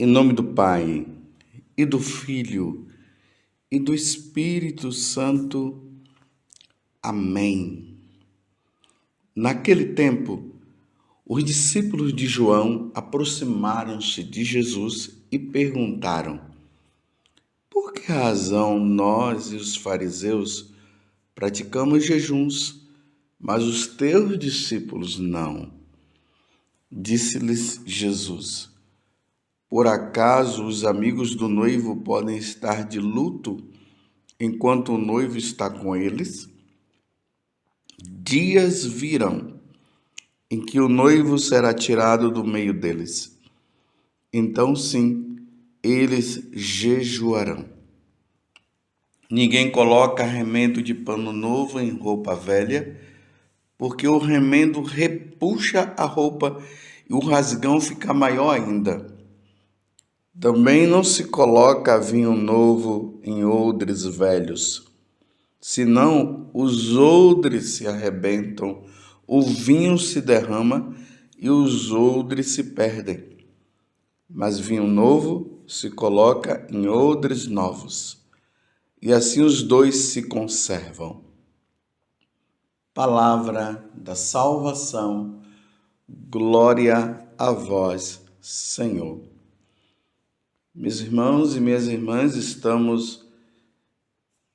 Em nome do Pai, e do Filho, e do Espírito Santo. Amém. Naquele tempo, os discípulos de João aproximaram-se de Jesus e perguntaram: por que razão nós e os fariseus praticamos jejuns, mas os teus discípulos não? Disse-lhes Jesus: por acaso os amigos do noivo podem estar de luto enquanto o noivo está com eles? Dias virão em que o noivo será tirado do meio deles. Então, sim, eles jejuarão. Ninguém coloca remendo de pano novo em roupa velha, porque o remendo repuxa a roupa e o rasgão fica maior ainda. Também não se coloca vinho novo em odres velhos, senão os odres se arrebentam, o vinho se derrama e os odres se perdem. Mas vinho novo se coloca em odres novos, e assim os dois se conservam. Palavra da salvação, glória a vós, Senhor. Meus irmãos e minhas irmãs, estamos,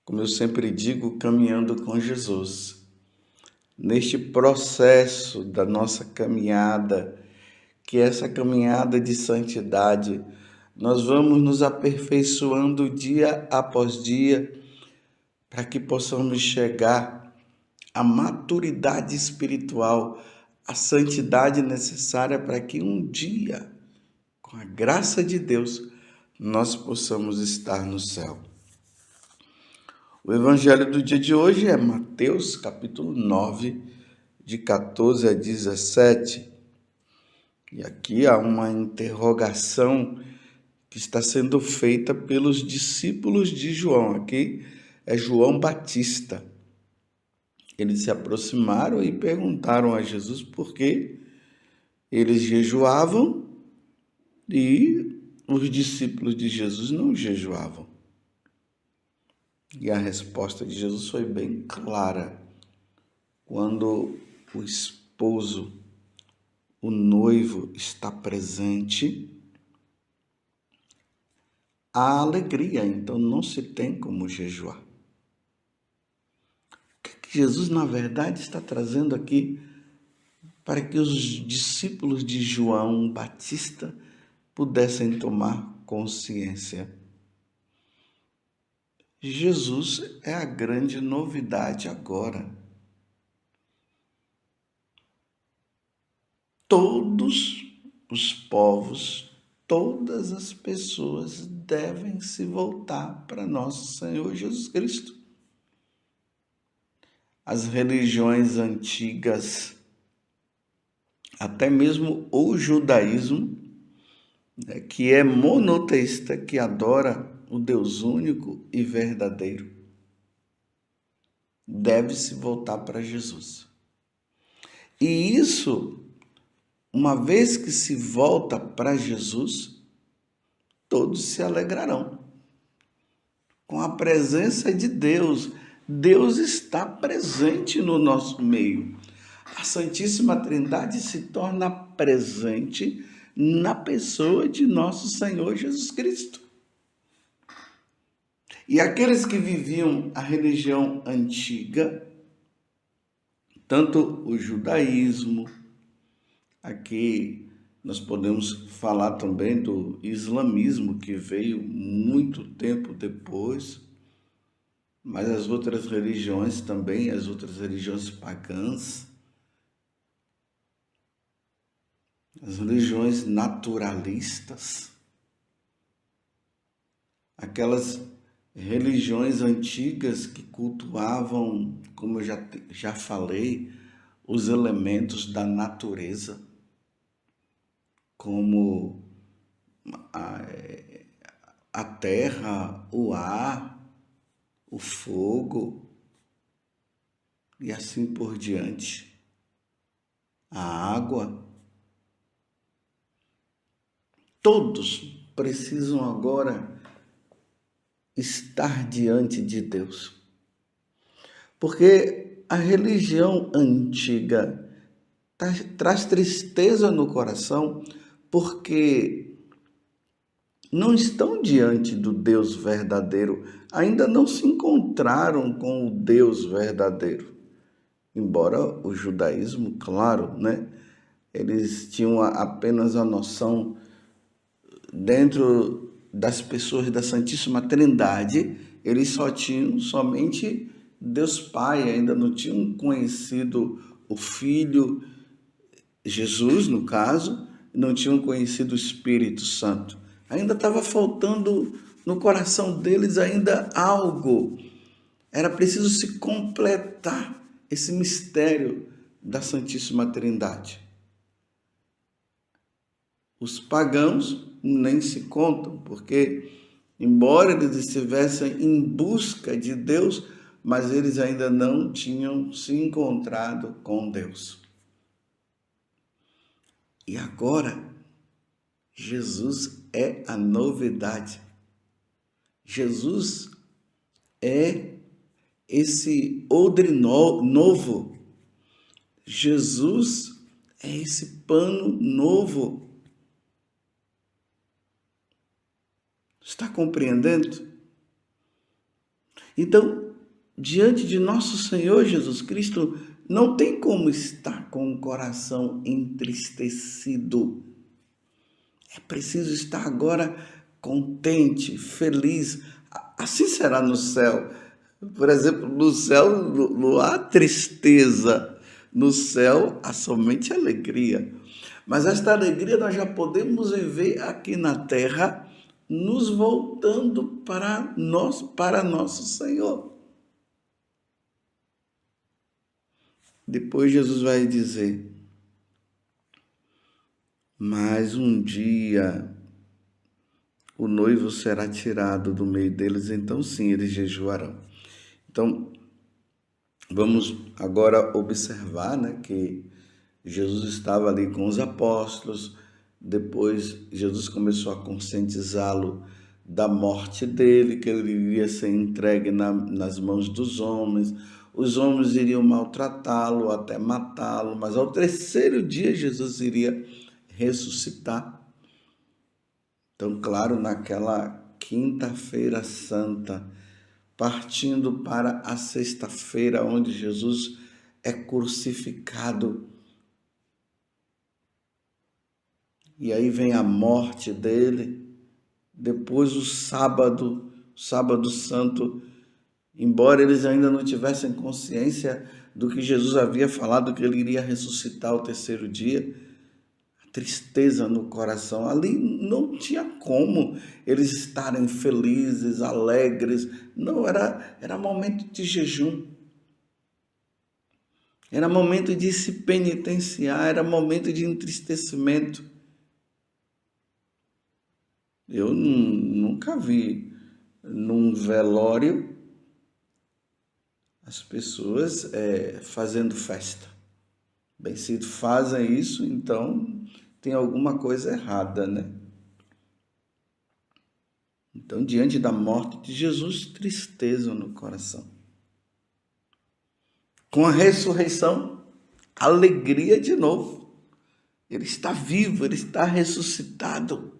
como eu sempre digo, caminhando com Jesus. Neste processo da nossa caminhada, que é essa caminhada de santidade, nós vamos nos aperfeiçoando dia após dia, para que possamos chegar à maturidade espiritual, à santidade necessária para que um dia, com a graça de Deus, nós possamos estar no céu. O evangelho do dia de hoje é Mateus, capítulo 9, de 14 a 17. E aqui há uma interrogação que está sendo feita pelos discípulos de João. Aqui é João Batista. Eles se aproximaram e perguntaram a Jesus por que eles jejuavam e os discípulos de Jesus não jejuavam. E a resposta de Jesus foi bem clara. Quando o esposo, o noivo, está presente, há alegria, então não se tem como jejuar. O que Jesus, na verdade, está trazendo aqui para que os discípulos de João Batista pudessem tomar consciência? Jesus é a grande novidade agora. Todos os povos, todas as pessoas devem se voltar para nosso Senhor Jesus Cristo. As religiões antigas, até mesmo o judaísmo, que é monoteísta, que adora o Deus único e verdadeiro, deve se voltar para Jesus. E isso, uma vez que se volta para Jesus, todos se alegrarão com a presença de Deus. Deus está presente no nosso meio. A Santíssima Trindade se torna presente na pessoa de nosso Senhor Jesus Cristo. E aqueles que viviam a religião antiga, tanto o judaísmo, aqui nós podemos falar também do islamismo, que veio muito tempo depois, mas as outras religiões também, as outras religiões pagãs, as religiões naturalistas, aquelas religiões antigas que cultuavam, como eu já falei, os elementos da natureza, como a terra, o ar, o fogo e assim por diante, a água. Todos precisam agora estar diante de Deus. Porque a religião antiga traz tristeza no coração, porque não estão diante do Deus verdadeiro, ainda não se encontraram com o Deus verdadeiro. Embora o judaísmo, claro, né? Eles tinham apenas a noção dentro das pessoas da Santíssima Trindade, eles só tinham somente Deus Pai, ainda não tinham conhecido o Filho, Jesus no caso, não tinham conhecido o Espírito Santo. Ainda estava faltando no coração deles ainda algo. Era preciso se completar esse mistério da Santíssima Trindade. Os pagãos nem se contam, porque, embora eles estivessem em busca de Deus, mas eles ainda não tinham se encontrado com Deus. E agora, Jesus é a novidade. Jesus é esse odre novo. Jesus é esse pano novo. Está compreendendo? Então, diante de nosso Senhor Jesus Cristo, não tem como estar com o coração entristecido. É preciso estar agora contente, feliz. Assim será no céu. Por exemplo, no céu não há tristeza. No céu há somente alegria. Mas esta alegria nós já podemos viver aqui na terra, nos voltando para nosso Senhor. Depois Jesus vai dizer: mas um dia o noivo será tirado do meio deles, então sim, eles jejuarão. Então, vamos agora observar, né, que Jesus estava ali com os apóstolos. Depois Jesus começou a conscientizá-lo da morte dele, que ele iria ser entregue nas mãos dos homens. Os homens iriam maltratá-lo até matá-lo, mas ao terceiro dia Jesus iria ressuscitar. Então, claro, naquela quinta-feira santa, partindo para a sexta-feira, onde Jesus é crucificado. E aí vem a morte dele. Depois o sábado santo, embora eles ainda não tivessem consciência do que Jesus havia falado, que ele iria ressuscitar ao terceiro dia, a tristeza no coração, ali não tinha como eles estarem felizes, alegres. Não, era momento de jejum. Era momento de se penitenciar, era momento de entristecimento. Eu nunca vi num velório as pessoas fazendo festa. Bem, se fazem isso, então tem alguma coisa errada, né? Então, diante da morte de Jesus, tristeza no coração. Com a ressurreição, alegria de novo. Ele está vivo, ele está ressuscitado.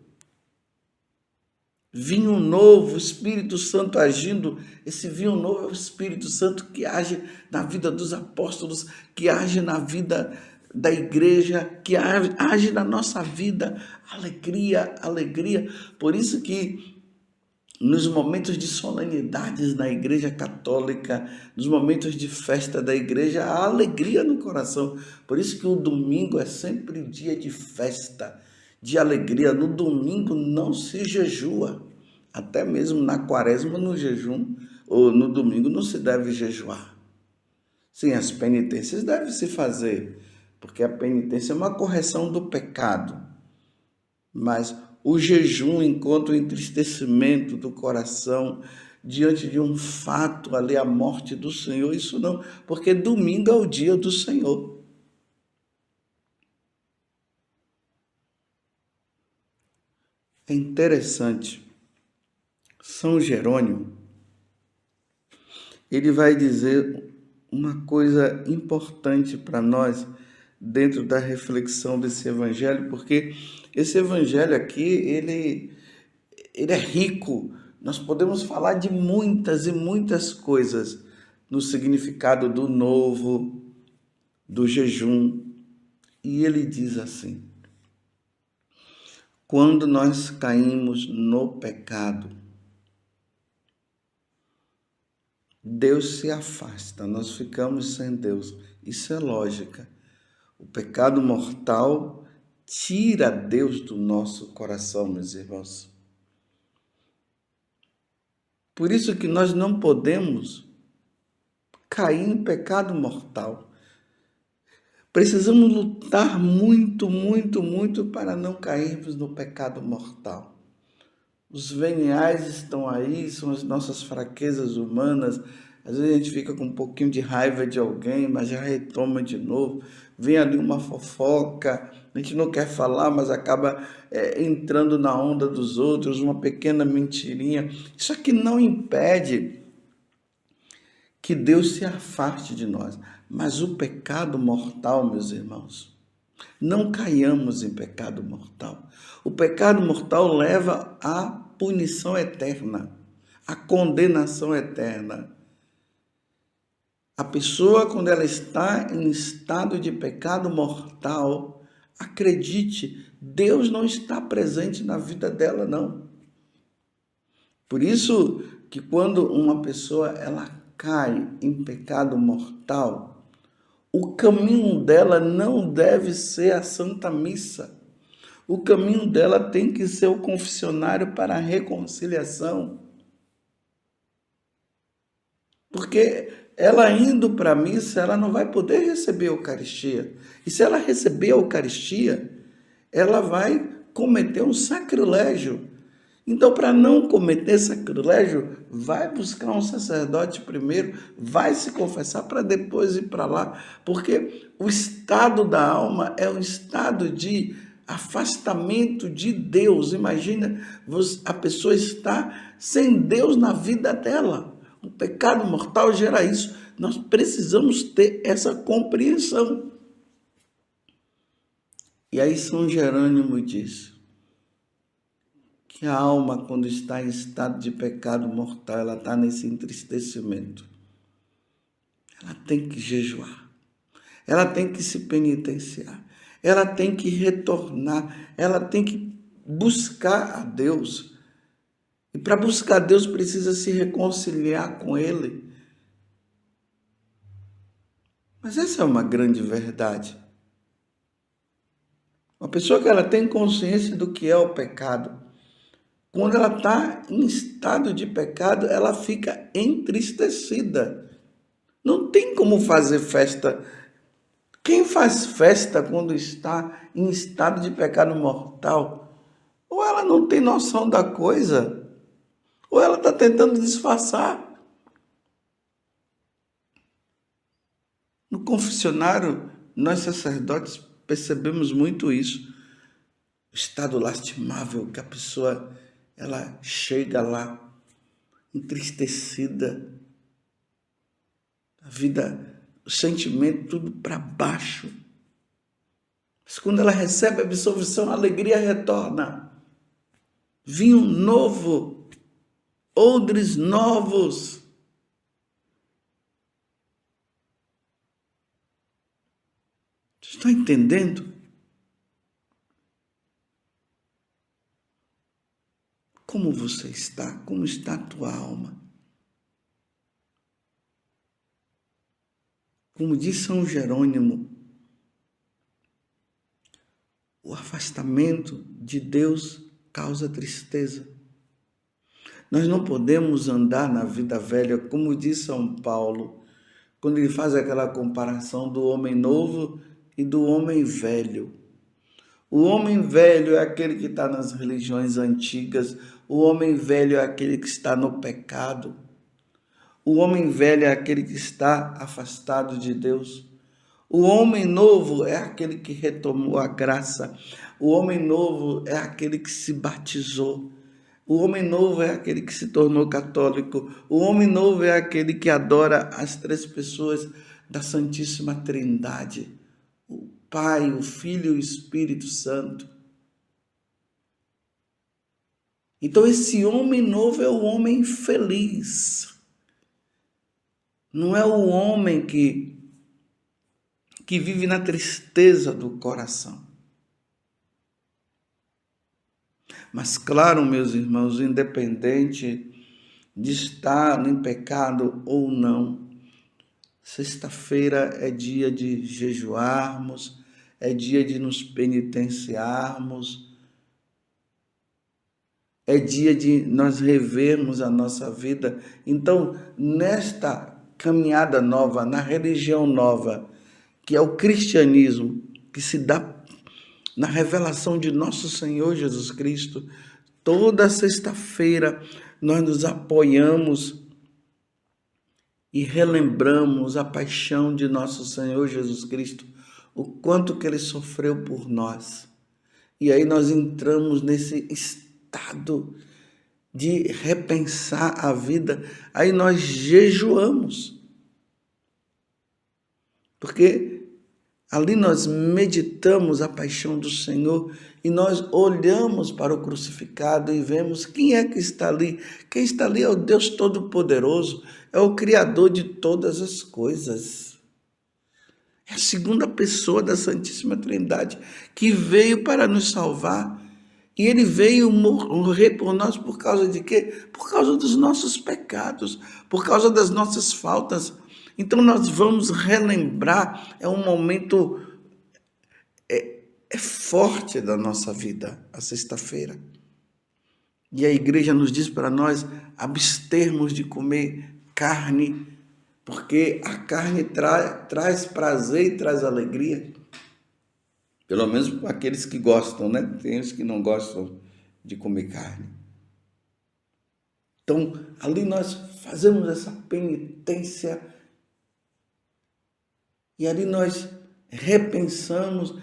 Vinho novo, Espírito Santo agindo. Esse vinho novo é o Espírito Santo que age na vida dos apóstolos, que age na vida da igreja, que age na nossa vida. Alegria, alegria. Por isso que nos momentos de solenidades na igreja católica, nos momentos de festa da igreja, há alegria no coração. Por isso que o domingo é sempre dia de festa, de alegria. No domingo não se jejua. Até mesmo na quaresma, no jejum, ou no domingo, não se deve jejuar. Sim, as penitências devem se fazer, porque a penitência é uma correção do pecado. Mas o jejum, enquanto o entristecimento do coração diante de um fato ali, a morte do Senhor, isso não, porque domingo é o dia do Senhor. É interessante, São Jerônimo, ele vai dizer uma coisa importante para nós dentro da reflexão desse evangelho, porque esse evangelho aqui, ele é rico. Nós podemos falar de muitas e muitas coisas no significado do novo, do jejum. E ele diz assim: quando nós caímos no pecado, Deus se afasta, nós ficamos sem Deus. Isso é lógica. O pecado mortal tira Deus do nosso coração, meus irmãos. Por isso que nós não podemos cair em pecado mortal. Precisamos lutar muito, muito, muito para não cairmos no pecado mortal. Os veniais estão aí, são as nossas fraquezas humanas. Às vezes a gente fica com um pouquinho de raiva de alguém, mas já retoma de novo. Vem ali uma fofoca, a gente não quer falar, mas acaba entrando na onda dos outros, uma pequena mentirinha. Isso aqui não impede que Deus se afaste de nós. Mas o pecado mortal, meus irmãos, não caiamos em pecado mortal. O pecado mortal leva à punição eterna, à condenação eterna. A pessoa, quando ela está em estado de pecado mortal, acredite, Deus não está presente na vida dela, não. Por isso que quando uma pessoa ela cai em pecado mortal, o caminho dela não deve ser a Santa Missa. O caminho dela tem que ser o confessionário para a reconciliação. Porque ela indo para a missa, ela não vai poder receber a Eucaristia. E se ela receber a Eucaristia, ela vai cometer um sacrilégio. Então, para não cometer sacrilégio, vai buscar um sacerdote primeiro, vai se confessar para depois ir para lá, porque o estado da alma é um estado de afastamento de Deus. Imagina, a pessoa está sem Deus na vida dela. O pecado mortal gera isso. Nós precisamos ter essa compreensão. E aí São Jerônimo diz que a alma, quando está em estado de pecado mortal, ela está nesse entristecimento. Ela tem que jejuar, ela tem que se penitenciar, ela tem que retornar, ela tem que buscar a Deus. E para buscar a Deus precisa se reconciliar com Ele. Mas essa é uma grande verdade. Uma pessoa que ela tem consciência do que é o pecado, quando ela está em estado de pecado, ela fica entristecida. Não tem como fazer festa. Quem faz festa quando está em estado de pecado mortal? Ou ela não tem noção da coisa, ou ela está tentando disfarçar. No confessionário, nós sacerdotes percebemos muito isso. O estado lastimável que a pessoa ela chega lá, entristecida, a vida, o sentimento tudo para baixo. Mas quando ela recebe a absolvição, a alegria retorna. Vinho novo, odres novos. Você está entendendo? Como você está? Como está a tua alma? Como diz São Jerônimo, o afastamento de Deus causa tristeza. Nós não podemos andar na vida velha, como diz São Paulo, quando ele faz aquela comparação do homem novo e do homem velho. O homem velho é aquele que está nas religiões antigas, o homem velho é aquele que está no pecado, o homem velho é aquele que está afastado de Deus. O homem novo é aquele que retomou a graça. O homem novo é aquele que se batizou. O homem novo é aquele que se tornou católico. O homem novo é aquele que adora as três pessoas da Santíssima Trindade: o Pai, o Filho e o Espírito Santo. Então, esse homem novo é o homem feliz. Não é o homem que vive na tristeza do coração. Mas, claro, meus irmãos, independente de estar em pecado ou não, sexta-feira é dia de jejuarmos, é dia de nos penitenciarmos, é dia de nós revermos a nossa vida. Então, nesta caminhada nova, na religião nova, que é o cristianismo, que se dá na revelação de nosso Senhor Jesus Cristo, toda sexta-feira nós nos apoiamos e relembramos a paixão de nosso Senhor Jesus Cristo, o quanto que ele sofreu por nós. E aí nós entramos nesse estado de repensar a vida, aí nós jejuamos. Porque ali nós meditamos a paixão do Senhor e nós olhamos para o crucificado e vemos quem é que está ali. Quem está ali é o Deus Todo-Poderoso, é o Criador de todas as coisas. É a segunda pessoa da Santíssima Trindade que veio para nos salvar. E ele veio morrer por nós por causa de quê? Por causa dos nossos pecados, por causa das nossas faltas. Então nós vamos relembrar, é um momento forte da nossa vida, a sexta-feira. E a igreja nos diz para nós abstermos de comer carne, porque a carne traz prazer e traz alegria. Pelo menos para aqueles que gostam, né? Tem os que não gostam de comer carne. Então, ali nós fazemos essa penitência e ali nós repensamos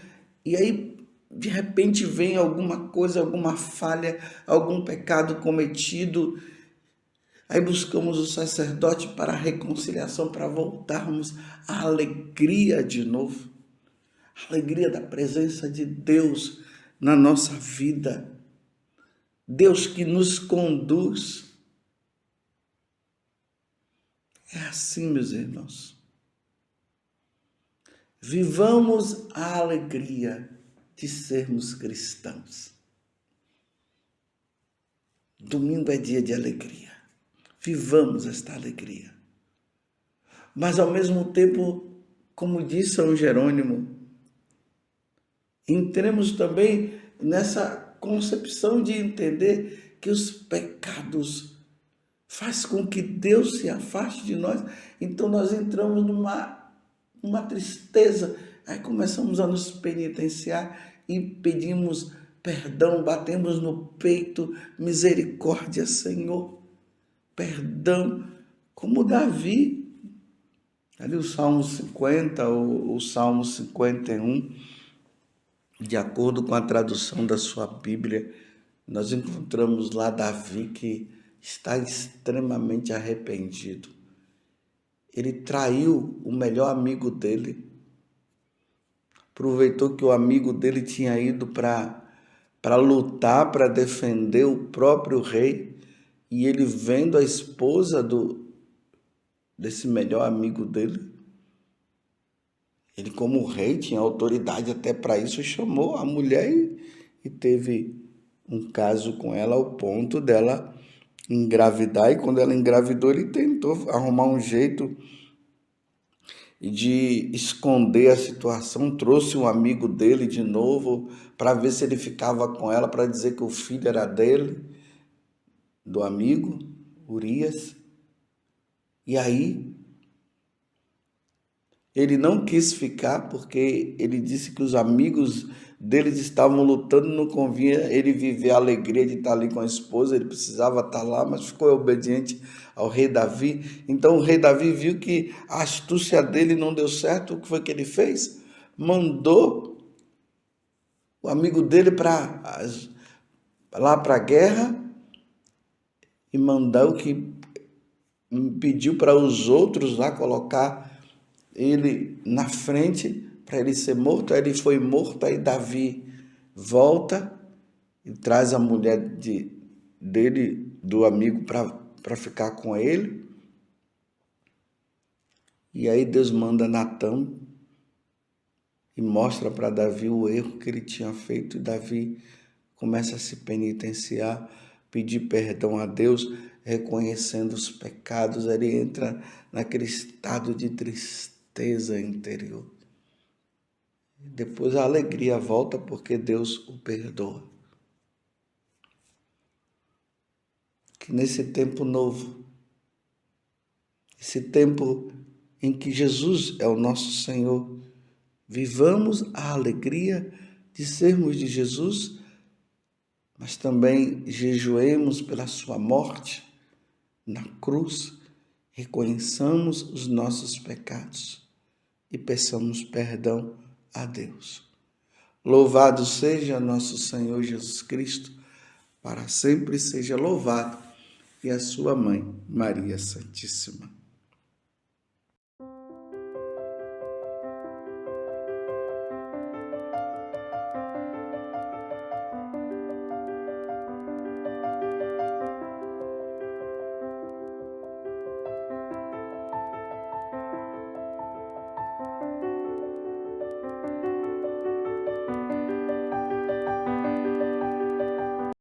e aí de repente vem alguma coisa, alguma falha, algum pecado cometido. Aí buscamos o sacerdote para a reconciliação, para voltarmos à alegria de novo. A alegria da presença de Deus na nossa vida. Deus que nos conduz. É assim, meus irmãos. Vivamos a alegria de sermos cristãos. Domingo é dia de alegria. Vivamos esta alegria. Mas ao mesmo tempo, como disse São Jerônimo, entremos também nessa concepção de entender que os pecados faz com que Deus se afaste de nós. Então nós entramos numa tristeza, aí começamos a nos penitenciar e pedimos perdão, batemos no peito, misericórdia, Senhor, perdão, como Davi. Ali o Salmo 50, o Salmo 51, de acordo com a tradução da sua Bíblia, nós encontramos lá Davi que está extremamente arrependido. Ele traiu o melhor amigo dele, aproveitou que o amigo dele tinha ido para lutar, para defender o próprio rei, e ele vendo a esposa desse melhor amigo dele, ele como rei tinha autoridade até para isso, chamou a mulher e teve um caso com ela ao ponto dela engravidar, e quando ela engravidou ele tentou arrumar um jeito de esconder a situação, trouxe um amigo dele de novo para ver se ele ficava com ela, para dizer que o filho era dele, do amigo, Urias. E aí, Ele não quis ficar porque ele disse que os amigos deles estavam lutando, não convinha ele viver a alegria de estar ali com a esposa, ele precisava estar lá, mas ficou obediente ao rei Davi. Então o rei Davi viu que a astúcia dele não deu certo. O que foi que ele fez? Mandou o amigo dele lá para a guerra e pediu para os outros lá colocar ele na frente para ele ser morto. Aí ele foi morto. Aí Davi volta e traz a mulher dele, do amigo, para ficar com ele. E aí Deus manda Natã e mostra para Davi o erro que ele tinha feito. E Davi começa a se penitenciar, pedir perdão a Deus, reconhecendo os pecados. Ele entra naquele estado de tristeza interior. Depois a alegria volta porque Deus o perdoa. Que nesse tempo novo, esse tempo em que Jesus é o nosso Senhor, vivamos a alegria de sermos de Jesus, mas também jejuemos pela sua morte na cruz, reconheçamos os nossos pecados e peçamos perdão a Deus. Louvado seja nosso Senhor Jesus Cristo, para sempre seja louvado, e a sua mãe, Maria Santíssima.